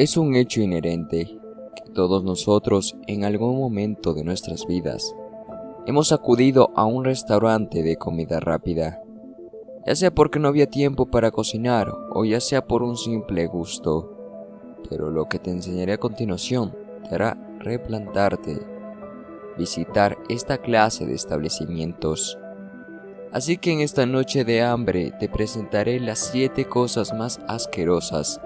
Es un hecho inherente que todos nosotros en algún momento de nuestras vidas hemos acudido a un restaurante de comida rápida, ya sea porque no había tiempo para cocinar o ya sea por un simple gusto. Pero lo que te enseñaré a continuación te hará replantarte visitar esta clase de establecimientos. Así que en esta noche de hambre te presentaré las 7 cosas más asquerosas,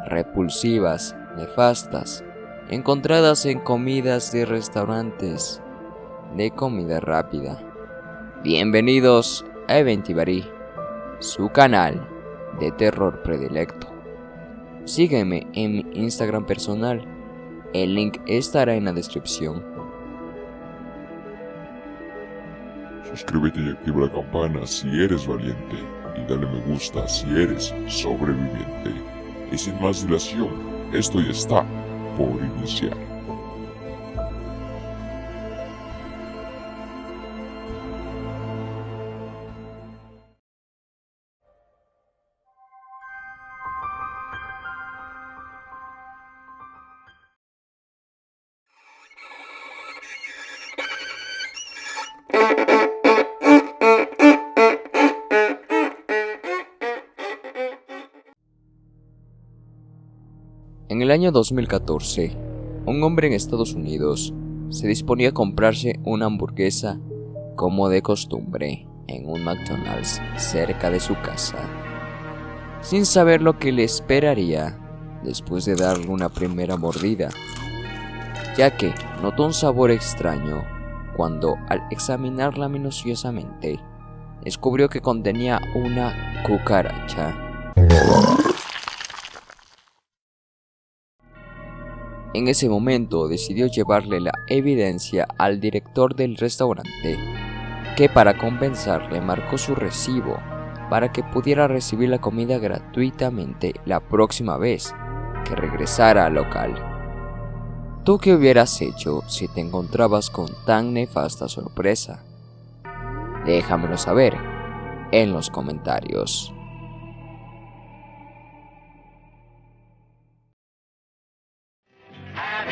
repulsivas, nefastas, encontradas en comidas de restaurantes de comida rápida. Bienvenidos a Eventivari, su canal de terror predilecto. Sígueme en mi Instagram personal, el link estará en la descripción. Suscríbete y activa la campana si eres valiente y dale me gusta si eres sobreviviente. Y sin más dilación, esto ya está por iniciar. En el año 2014, un hombre en Estados Unidos se disponía a comprarse una hamburguesa como de costumbre en un McDonald's cerca de su casa, sin saber lo que le esperaría después de darle una primera mordida, ya que notó un sabor extraño cuando, al examinarla minuciosamente, descubrió que contenía una cucaracha. En ese momento decidió llevarle la evidencia al director del restaurante, que para compensarle marcó su recibo para que pudiera recibir la comida gratuitamente la próxima vez que regresara al local. ¿Tú qué hubieras hecho si te encontrabas con tan nefasta sorpresa? Déjamelo saber en los comentarios. Have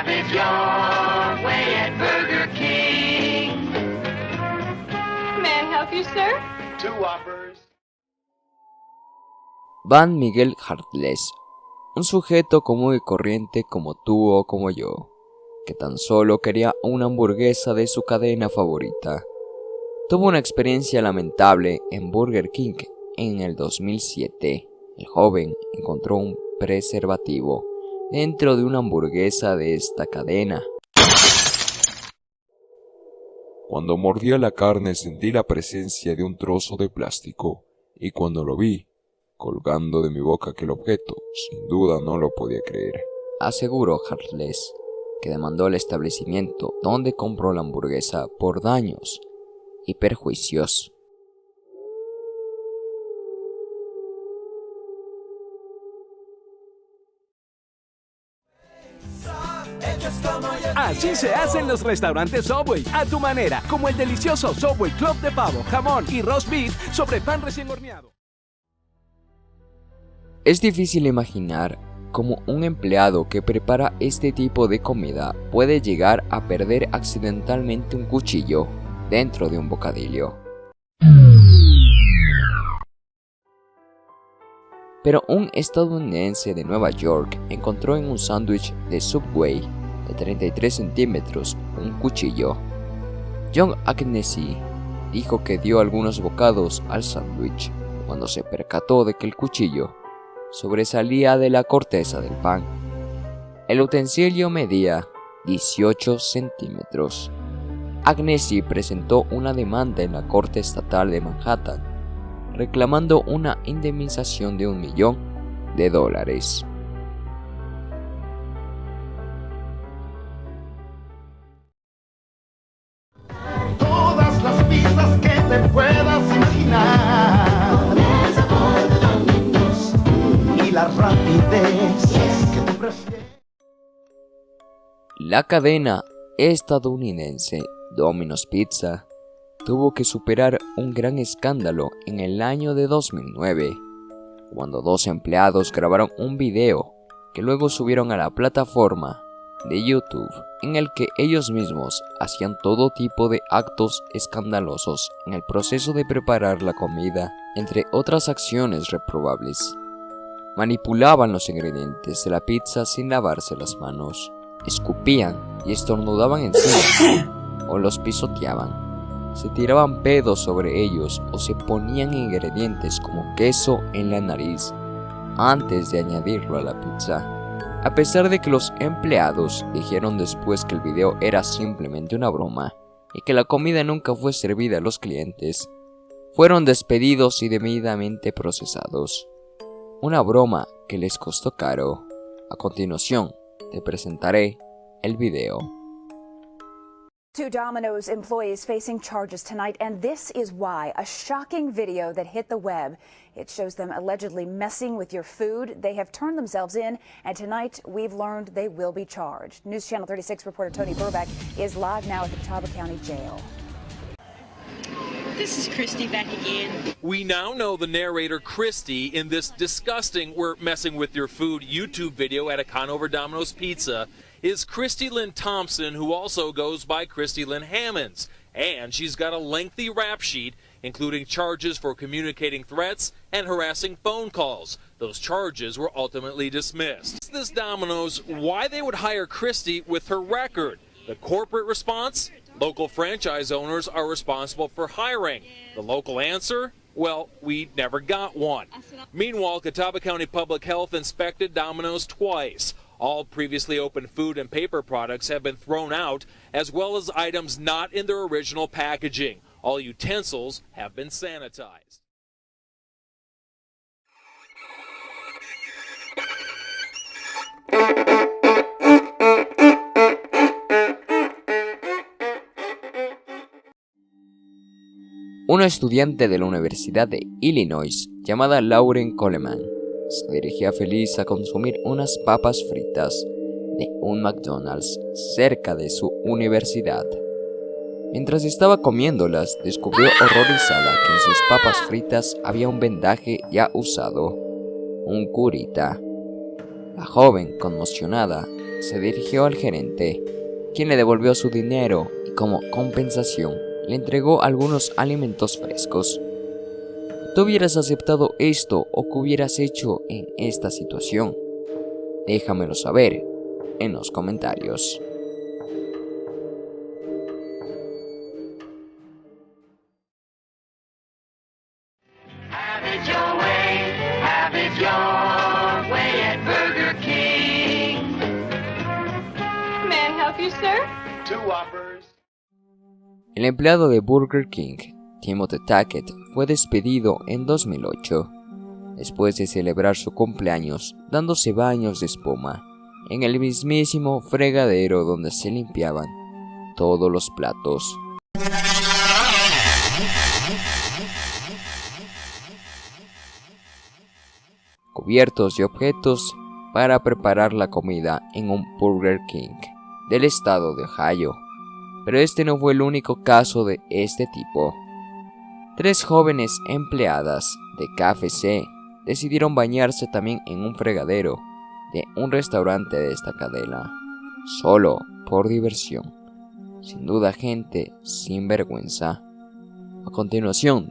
it your way at Burger King. May I help you, sir? 2 Whoppers. Van Miguel Hartless, un sujeto común y corriente como tú o como yo, que tan solo quería una hamburguesa de su cadena favorita, tuvo una experiencia lamentable en Burger King en el 2007. El joven encontró un preservativo dentro de una hamburguesa de esta cadena. Cuando mordía la carne sentí la presencia de un trozo de plástico y cuando lo vi colgando de mi boca aquel objeto, sin duda no lo podía creer, Aseguró Hartless, que demandó al establecimiento donde compró la hamburguesa por daños y perjuicios. Así se hacen los restaurantes Subway, a tu manera, como el delicioso Subway Club de pavo, jamón y roast beef sobre pan recién horneado. Es difícil imaginar cómo un empleado que prepara este tipo de comida puede llegar a perder accidentalmente un cuchillo dentro de un bocadillo. Pero un estadounidense de Nueva York encontró en un sándwich de Subway de 33 centímetros un cuchillo. John Agnesi dijo que dio algunos bocados al sándwich cuando se percató de que el cuchillo sobresalía de la corteza del pan. El utensilio medía 18 centímetros. Agnesi presentó una demanda en la Corte Estatal de Manhattan, reclamando una indemnización de $1 millón. Todas las pistas que te puedas imaginar. Con el sabor de Domino's y la rapidez que te prefiere. La cadena estadounidense Domino's Pizza tuvo que superar un gran escándalo en el año de 2009, cuando 2 empleados grabaron un video que luego subieron a la plataforma de YouTube, en el que ellos mismos hacían todo tipo de actos escandalosos en el proceso de preparar la comida, entre otras acciones reprobables. Manipulaban los ingredientes de la pizza sin lavarse las manos, escupían y estornudaban encima, o los pisoteaban, se tiraban pedos sobre ellos o se ponían ingredientes como queso en la nariz antes de añadirlo a la pizza. A pesar de que los empleados dijeron después que el video era simplemente una broma y que la comida nunca fue servida a los clientes, fueron despedidos y debidamente procesados. Una broma que les costó caro. A continuación, te presentaré el video. 2 Domino's employees facing charges tonight, and this is why. A shocking video that hit the web. It shows them allegedly messing with your food. They have turned themselves in, and tonight we've learned they will be charged. News Channel 36 reporter Tony Burback is live now at the Catawba County Jail. This is Christy back again. We now know the narrator Christy in this disgusting "we're messing with your food" YouTube video at a Conover Domino's Pizza is Christy Lynn Thompson, who also goes by Christy Lynn Hammonds. And she's got a lengthy rap sheet, including charges for communicating threats and harassing phone calls. Those charges were ultimately dismissed. This Domino's, why they would hire Christy with her record? The corporate response? Local franchise owners are responsible for hiring. The local answer? Well, we never got one. Meanwhile, Catawba County Public Health inspected Domino's twice. All previously opened food and paper products have been thrown out, as well as items not in their original packaging. All utensils have been sanitized. Una estudiante de la Universidad de Illinois llamada Lauren Coleman se dirigía feliz a consumir unas papas fritas de un McDonald's cerca de su universidad. Mientras estaba comiéndolas, descubrió horrorizada que en sus papas fritas había un vendaje ya usado, un curita. La joven, conmocionada, se dirigió al gerente, quien le devolvió su dinero y como compensación le entregó algunos alimentos frescos. ¿Tú hubieras aceptado esto o qué hubieras hecho en esta situación? Déjamelo saber en los comentarios. Have it your way at Burger King. May I help you, sir? 2 Whoppers. El empleado de Burger King, Timothy Tackett, fue despedido en 2008, después de celebrar su cumpleaños dándose baños de espuma en el mismísimo fregadero donde se limpiaban todos los platos. Cubiertos de objetos para preparar la comida en un Burger King del estado de Ohio. Pero este no fue el único caso de este tipo. 3 jóvenes empleadas de KFC decidieron bañarse también en un fregadero de un restaurante de esta cadena, solo por diversión. Sin duda, gente sin vergüenza. A continuación,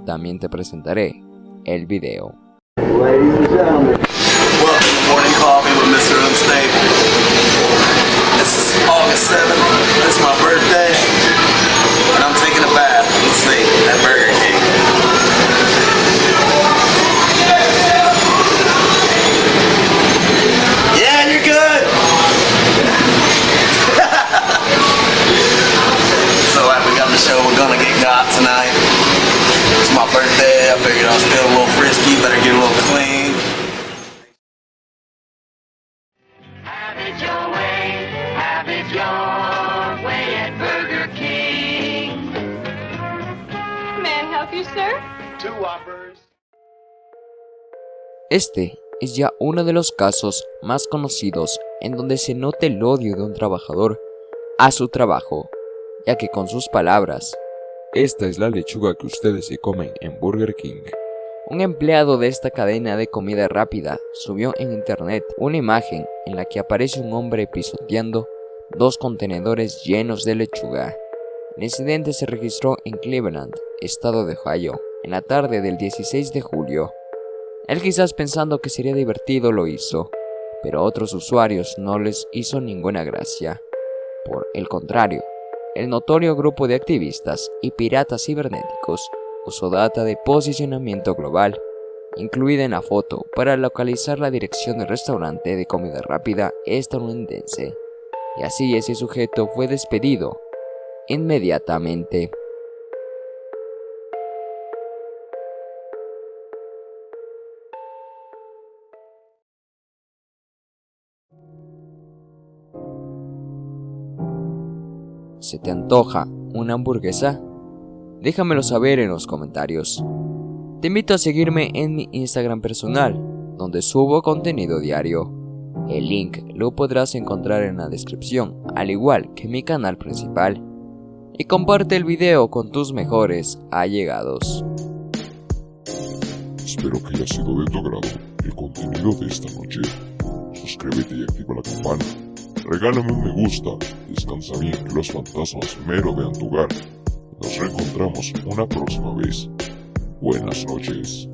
también te presentaré el video. Ladies and gentlemen, welcome to Morning Coffee with Mr. Unstable. This is August 7th. It's my birthday, and I'm taking a bath. Let's see, at Burger King. Yeah, you're good. So like we got the show, we're gonna get got tonight. It's my birthday. I figured I was still a little frisky, better get a little clean. Have it your way at Burger King. May I help you, sir? 2 Whoppers. Este es ya uno de los casos más conocidos en donde se nota el odio de un trabajador a su trabajo, ya que con sus palabras, Esta es la lechuga que ustedes se comen en Burger King. Un empleado de esta cadena de comida rápida subió en internet una imagen en la que aparece un hombre pisoteando 2 contenedores llenos de lechuga. El incidente se registró en Cleveland, estado de Ohio, en la tarde del 16 de julio. Él, quizás pensando que sería divertido, lo hizo, pero a otros usuarios no les hizo ninguna gracia. Por el contrario, el notorio grupo de activistas y piratas cibernéticos usó data de posicionamiento global, incluida en la foto, para localizar la dirección del restaurante de comida rápida estadounidense, y así ese sujeto fue despedido inmediatamente. ¿Se te antoja una hamburguesa? Déjamelo saber en los comentarios. Te invito a seguirme en mi Instagram personal, donde subo contenido diario. El link lo podrás encontrar en la descripción, al igual que mi canal principal. Y comparte el video con tus mejores allegados. Espero que haya sido de tu agrado el contenido de esta noche. Suscríbete y activa la campana. Regálame un me gusta. Descansa bien, que los fantasmas merodean tu hogar. Nos reencontramos una próxima vez. Buenas noches.